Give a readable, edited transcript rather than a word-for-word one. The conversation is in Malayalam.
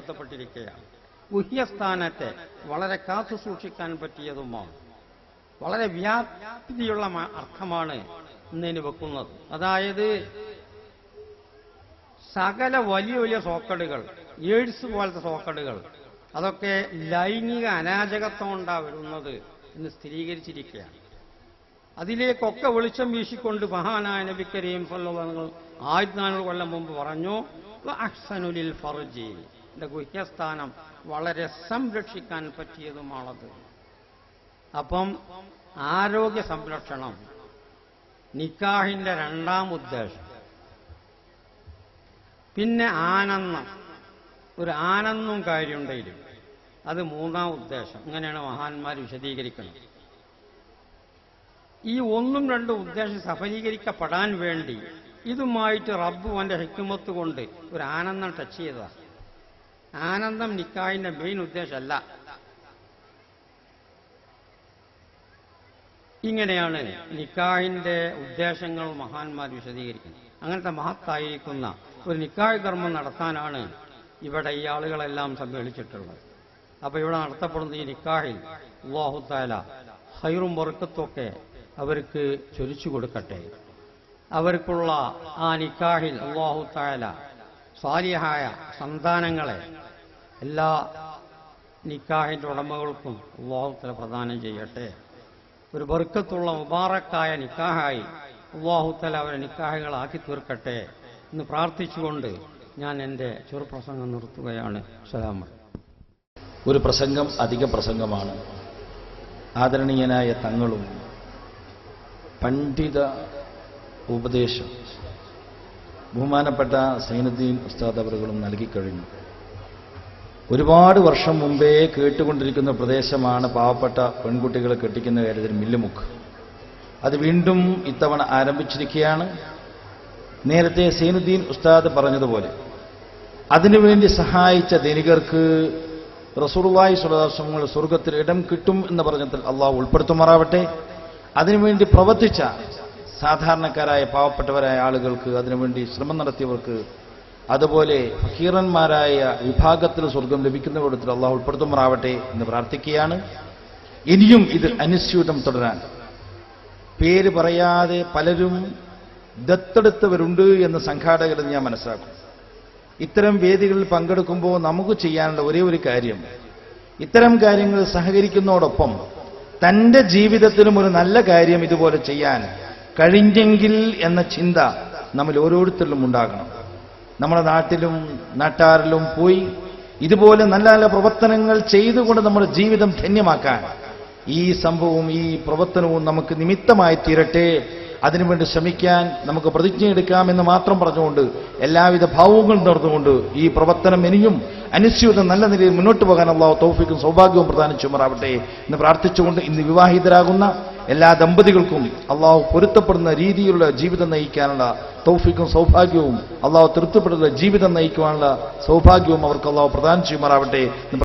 രേഖപ്പെടുത്തപ്പെട്ടിരിക്കുകയാണ്. ഗുഹ്യസ്ഥാനത്തെ വളരെ കാത്തു സൂക്ഷിക്കാൻ പറ്റിയതുമാണ്. വളരെ വ്യാപ്തിയുള്ള അർത്ഥമാണ് ഇന്നതിന് വെക്കുന്നത്. അതായത് സകല വലിയ വലിയ സോക്കടുകൾ, എയ്ഡ്സ് പോലത്തെ സോക്കടുകൾ, അതൊക്കെ ലൈംഗിക അരാജകത്വം കൊണ്ടാ വരുന്നത് എന്ന് സ്ഥിരീകരിച്ചിരിക്കുകയാണ്. അതിലേക്കൊക്കെ വെളിച്ചം വീശിക്കൊണ്ട് മഹാനായ നബി കരീം സല്ലല്ലാഹു അലൈഹി വസല്ലം 1400 കൊല്ലം മുമ്പ് പറഞ്ഞു, അഹ്സനുലിൽ ഫർജി, എന്റെ ഗുഹ്യസ്ഥാനം വളരെ സംരക്ഷിക്കാൻ പറ്റിയതുമാണത്. അപ്പം ആരോഗ്യ സംരക്ഷണം നിക്കാഹിന്റെ രണ്ടാം ഉദ്ദേശം. പിന്നെ ആനന്ദം, ഒരു ആനന്ദവും കാര്യമുണ്ടെങ്കിലും അത് മൂന്നാം ഉദ്ദേശം. ഇങ്ങനെയാണ് മഹാന്മാർ വിശദീകരിക്കുന്നത്. ഈ ഒന്നും രണ്ടും ഉദ്ദേശം സഫലീകരിക്കപ്പെടാൻ വേണ്ടി ഇതുമായിട്ട് റബ്ബ് അവന്റെ ഹിക്മത്ത് കൊണ്ട് ഒരു ആനന്ദം ടച്ച് ചെയ്തതാണ്. ആനന്ദം നിക്കാഹിന്റെ മെയിൻ ഉദ്ദേശമല്ല. ഇങ്ങനെയാണ് നിക്കാഹിന്റെ ഉദ്ദേശങ്ങൾ മഹാന്മാർ വിശദീകരിക്കുന്നത്. അങ്ങനത്തെ മഹത്തായിരിക്കുന്ന ഒരു നിക്കാഹ് കർമ്മം നടത്താനാണ് ഇവിടെ ഈ ആളുകളെല്ലാം സമ്മേളിച്ചിട്ടുള്ളത്. അപ്പൊ ഇവിടെ നടത്തപ്പെടുന്ന ഈ നിക്കാഹിൽ അല്ലാഹു തആല ഖൈറും ബർക്കത്തുമൊക്കെ അവർക്ക് ചൊരിച്ചു കൊടുക്കട്ടെ. അവർക്കുള്ള ആ നിക്കാഹിൽ അല്ലാഹു തആല സാലിഹായ സന്താനങ്ങളെ എല്ലാ നിക്കാഹിന്റെ ഉടമകൾക്കും അല്ലാഹു തആല പ്രദാനം ചെയ്യട്ടെ. ഒരു ബർക്കത്തുള്ള മുബാറക്കായ നിക്കാഹായി അല്ലാഹു തആല അവരെ നിക്കാഹുകളാക്കി തീർക്കട്ടെ എന്ന് പ്രാർത്ഥിച്ചുകൊണ്ട് ഞാൻ എൻ്റെ ചെറുപ്രസംഗം നിർത്തുകയാണ്. അസ്സലാമു അലൈക്കും. ഒരു പ്രസംഗം അധിക പ്രസംഗമാണ്. ആദരണീയനായ തങ്ങളും പണ്ഡിത ഉപദേശം ബഹുമാനപ്പെട്ട സൈനുദ്ദീൻ ഉസ്താദ് അവറുകളും നൽകിക്കഴിഞ്ഞു. ഒരുപാട് വർഷം മുമ്പേ കേട്ടുകൊണ്ടിരിക്കുന്ന പ്രദേശമാണ് പാവപ്പെട്ട പെൺകുട്ടികളെ കെട്ടിക്കുന്ന കാര്യത്തിൽ മില്ലുമുക്ക്. അത് വീണ്ടും ഇത്തവണ ആരംഭിച്ചിരിക്കുകയാണ്. നേരത്തെ സൈനുദ്ദീൻ ഉസ്താദ് പറഞ്ഞതുപോലെ അതിനുവേണ്ടി സഹായിച്ച ധനികർക്ക് റസൂലുള്ളാഹി സ്വല്ലല്ലാഹു അലൈഹി വസല്ലം സ്വർഗത്തിൽ ഇടം കിട്ടും എന്ന് പറഞ്ഞതിൽ അള്ളാഹു ഉൾപ്പെടുത്തുമാറാവട്ടെ. അതിനുവേണ്ടി പ്രവർത്തിച്ച സാധാരണക്കാരായ പാവപ്പെട്ടവരായ ആളുകൾക്ക്, അതിനുവേണ്ടി ശ്രമം നടത്തിയവർക്ക്, അതുപോലെ ഫക്കീറന്മാരായ വിഭാഗത്തിൽ സ്വർഗം ലഭിക്കുന്ന വിധത്തിൽ അള്ളാഹു ഉൾപ്പെടുത്തുമാറാവട്ടെ എന്ന് പ്രാർത്ഥിക്കുകയാണ്. ഇനിയും ഇത് അനുസ്യൂതം തുടരാൻ പേര് പറയാതെ പലരും ദത്തെടുത്തവരുണ്ട് എന്ന് സംഘാടകർ ഞാൻ മനസ്സിലാക്കും. ഇത്തരം വേദികളിൽ പങ്കെടുക്കുമ്പോൾ നമുക്ക് ചെയ്യാനുള്ള ഒരേ ഒരു കാര്യം, ഇത്തരം കാര്യങ്ങൾ സഹകരിക്കുന്നതോടൊപ്പം തന്റെ ജീവിതത്തിലും ഒരു നല്ല കാര്യം ഇതുപോലെ ചെയ്യാൻ കഴിഞ്ഞെങ്കിൽ എന്ന ചിന്ത നമ്മൾ ഓരോരുത്തരിലും ഉണ്ടാകണം. നമ്മുടെ നാട്ടിലും നാട്ടാരിലും പോയി ഇതുപോലെ നല്ല നല്ല പ്രവർത്തനങ്ങൾ ചെയ്തുകൊണ്ട് നമ്മുടെ ജീവിതം ധന്യമാക്കാൻ ഈ സംഭവവും ഈ പ്രവർത്തനവും നമുക്ക് നിമിത്തമായി തീരട്ടെ. അതിനുവേണ്ടി ശ്രമിക്കാൻ നമുക്ക് പ്രതിജ്ഞയെടുക്കാമെന്ന് മാത്രം പറഞ്ഞുകൊണ്ട് എല്ലാവിധ ഭാവങ്ങളും നേർന്നുകൊണ്ട് ഈ പ്രവർത്തനം ഇനിയും അനുസ്യൂതം നല്ല നിലയിൽ മുന്നോട്ട് പോകാൻ അല്ലാഹു തൗഫീഖും സൗഭാഗ്യവും പ്രദാനം ചെയ്യുമാറാവട്ടെ എന്ന് പ്രാർത്ഥിച്ചുകൊണ്ട് ഇന്ന് വിവാഹിതരാകുന്ന എല്ലാ ദമ്പതികൾക്കും അല്ലാഹു പൊരുത്തപ്പെടുന്ന രീതിയിലുള്ള ജീവിതം നയിക്കാനുള്ള തൗഫീഖും സൗഭാഗ്യവും, അല്ലാഹു തൃപ്തിപ്പെടുന്ന ജീവിതം നയിക്കുവാനുള്ള സൗഭാഗ്യവും അവർക്ക് അല്ലാഹു പ്രദാനം ചെയ്യുമാറാവട്ടെ.